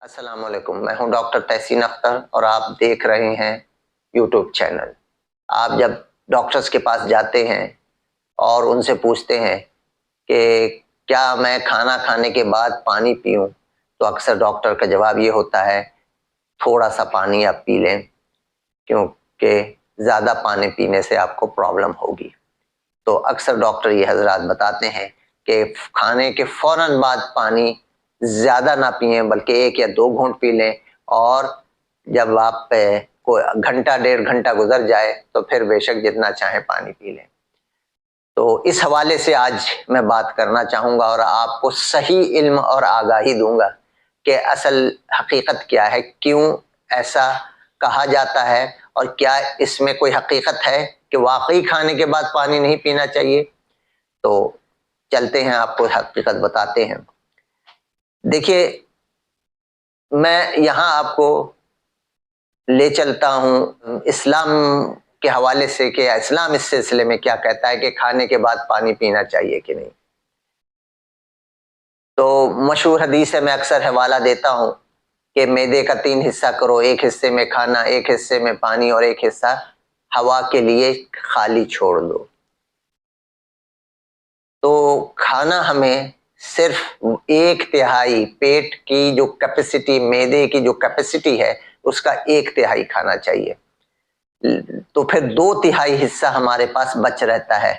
अस्सलाम वालेकुम। मैं हूं डॉक्टर तहसीन अख्तर और आप देख रहे हैं यूट्यूब चैनल। आप जब डॉक्टर्स के पास जाते हैं और उनसे पूछते हैं कि क्या मैं खाना खाने के बाद पानी पीऊं, तो अक्सर डॉक्टर का जवाब ये होता है, थोड़ा सा पानी आप पी लें, क्योंकि ज़्यादा पानी पीने से आपको प्रॉब्लम होगी। तो अक्सर डॉक्टर ये हजरात बताते हैं कि खाने के फौरन बाद पानी ज़्यादा ना पिए, बल्कि 1 या 2 घूंट पी लें, और जब आप कोई घंटा 1.5 घंटा गुजर जाए तो फिर बेशक जितना चाहें पानी पी लें। तो इस हवाले से आज मैं बात करना चाहूँगा और आपको सही इल्म और आगाही दूंगा कि असल हकीकत क्या है, क्यों ऐसा कहा जाता है, और क्या इसमें कोई हकीकत है कि वाकई खाने के बाद पानी नहीं पीना चाहिए। तो चलते हैं, आपको हकीकत बताते हैं। देखिए, मैं यहाँ आपको ले चलता हूँ इस्लाम के हवाले से कि इस्लाम इस सिलसिले में क्या कहता है कि खाने के बाद पानी पीना चाहिए कि नहीं। तो मशहूर हदीस है, मैं अक्सर हवाला देता हूँ कि मैदे का 3 हिस्सा करो, 1 हिस्से में खाना, 1 हिस्से में पानी और 1 हिस्सा हवा के लिए खाली छोड़ दो। तो खाना हमें सिर्फ 1/3 पेट की जो कैपेसिटी, मैदे की जो कैपेसिटी है, उसका 1/3 खाना चाहिए। तो फिर 2/3 हिस्सा हमारे पास बच रहता है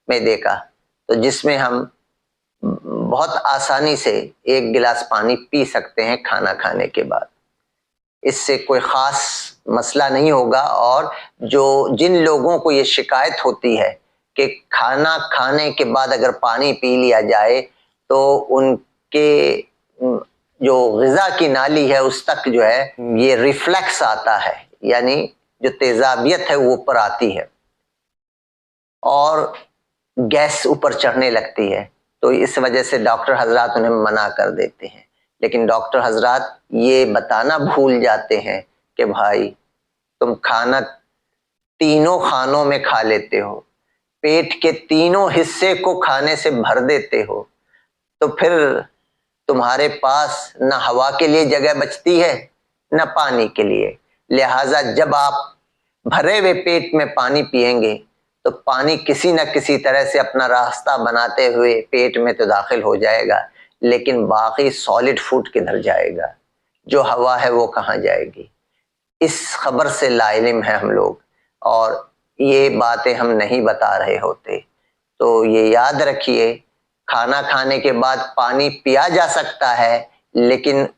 मैदे का, तो जिसमें हम बहुत आसानी से 1 गिलास पानी पी सकते हैं खाना खाने के बाद। इससे कोई ख़ास मसला नहीं होगा। और जिन लोगों को ये शिकायत होती है कि खाना खाने के बाद अगर पानी पी लिया जाए तो उनके जो ग़िज़ा की नाली है उस तक जो है ये रिफ्लेक्स आता है, यानी जो तेज़ाबियत है वो ऊपर आती है और गैस ऊपर चढ़ने लगती है, तो इस वजह से डॉक्टर हजरात उन्हें मना कर देते हैं। लेकिन डॉक्टर हजरात ये बताना भूल जाते हैं कि भाई, तुम खाना तीनों खानों में खा लेते हो, पेट के तीनों हिस्से को खाने से भर देते हो, तो फिर तुम्हारे पास न हवा के लिए जगह बचती है न पानी के लिए। लिहाजा जब आप भरे हुए पेट में पानी पिएंगे तो पानी किसी न किसी तरह से अपना रास्ता बनाते हुए पेट में तो दाखिल हो जाएगा, लेकिन बाकी सॉलिड फूड किधर जाएगा, जो हवा है वो कहाँ जाएगी। इस खबर से लाइल्म है हम लोग, और ये बातें हम नहीं बता रहे होते। तो ये याद रखिए, खाना खाने के बाद पानी पिया जा सकता है, लेकिन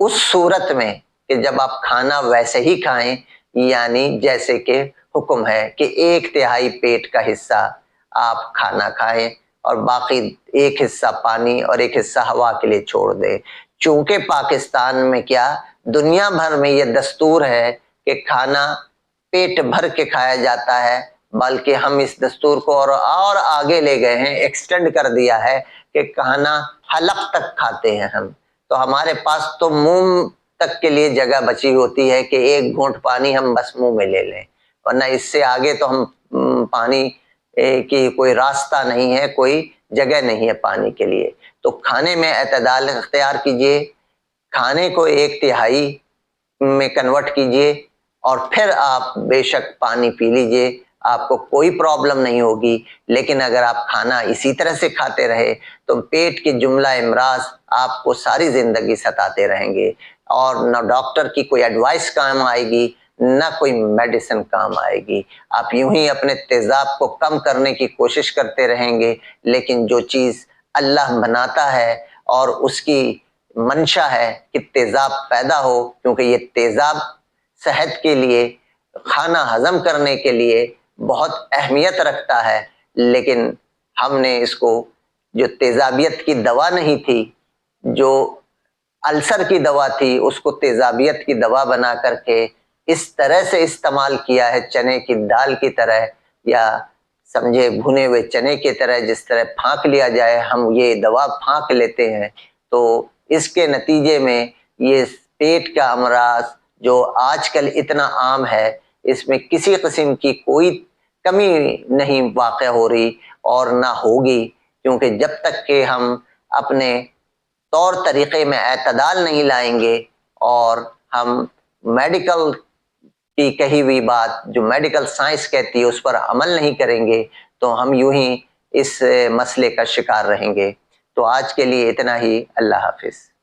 उस सूरत में कि जब आप खाना वैसे ही खाएं, यानी जैसे कि हुक्म है कि 1/3 पेट का हिस्सा आप खाना खाएं और बाकी 1 हिस्सा पानी और 1 हिस्सा हवा के लिए छोड़ दें। चूंकि पाकिस्तान में क्या, दुनिया भर में यह दस्तूर है कि खाना पेट भर के खाया जाता है, बल्कि हम इस दस्तूर को और आगे ले गए हैं, एक्सटेंड कर दिया है कि खाना हलक तक खाते हैं हम। तो हमारे पास तो मुंह तक के लिए जगह बची होती है कि 1 घूंट पानी हम बस मुंह में ले लें, वरना इससे आगे तो हम पानी की कोई रास्ता नहीं है, कोई जगह नहीं है पानी के लिए। तो खाने में एतदाल इख्तियार कीजिए, खाने को 1/3 में कन्वर्ट कीजिए और फिर आप बेशक पानी पी लीजिए, आपको कोई प्रॉब्लम नहीं होगी। लेकिन अगर आप खाना इसी तरह से खाते रहे तो पेट के जुमला इमराज आपको सारी जिंदगी सताते रहेंगे, और न डॉक्टर की कोई एडवाइस काम आएगी, न कोई मेडिसिन काम आएगी। आप यूं ही अपने तेजाब को कम करने की कोशिश करते रहेंगे, लेकिन जो चीज़ अल्लाह बनाता है और उसकी मंशा है कि तेजाब पैदा हो, क्योंकि ये तेजाब सेहत के लिए, खाना हजम करने के लिए बहुत अहमियत रखता है, लेकिन हमने इसको, जो तेजाबियत की दवा नहीं थी, जो अल्सर की दवा थी, उसको तेजाबियत की दवा बना करके इस तरह से इस्तेमाल किया है, चने की दाल की तरह, या समझे भुने हुए चने की तरह, जिस तरह फाँक लिया जाए, हम ये दवा फाँक लेते हैं। तो इसके नतीजे में ये पेट का अमराज जो आजकल इतना आम है, इसमें किसी किस्म की कोई कमी नहीं वाक़या हो रही और ना होगी, क्योंकि जब तक कि हम अपने तौर तरीक़े में एतदाल नहीं लाएंगे اور ہم میڈیکل کی کہی ہوئی بات جو میڈیکل سائنس کہتی ہے اس پر عمل نہیں کریں گے تو ہم یوں ہی اس مسئلے کا شکار رہیں گے. تو آج کے لیے اتنا ہی. اللہ حافظ.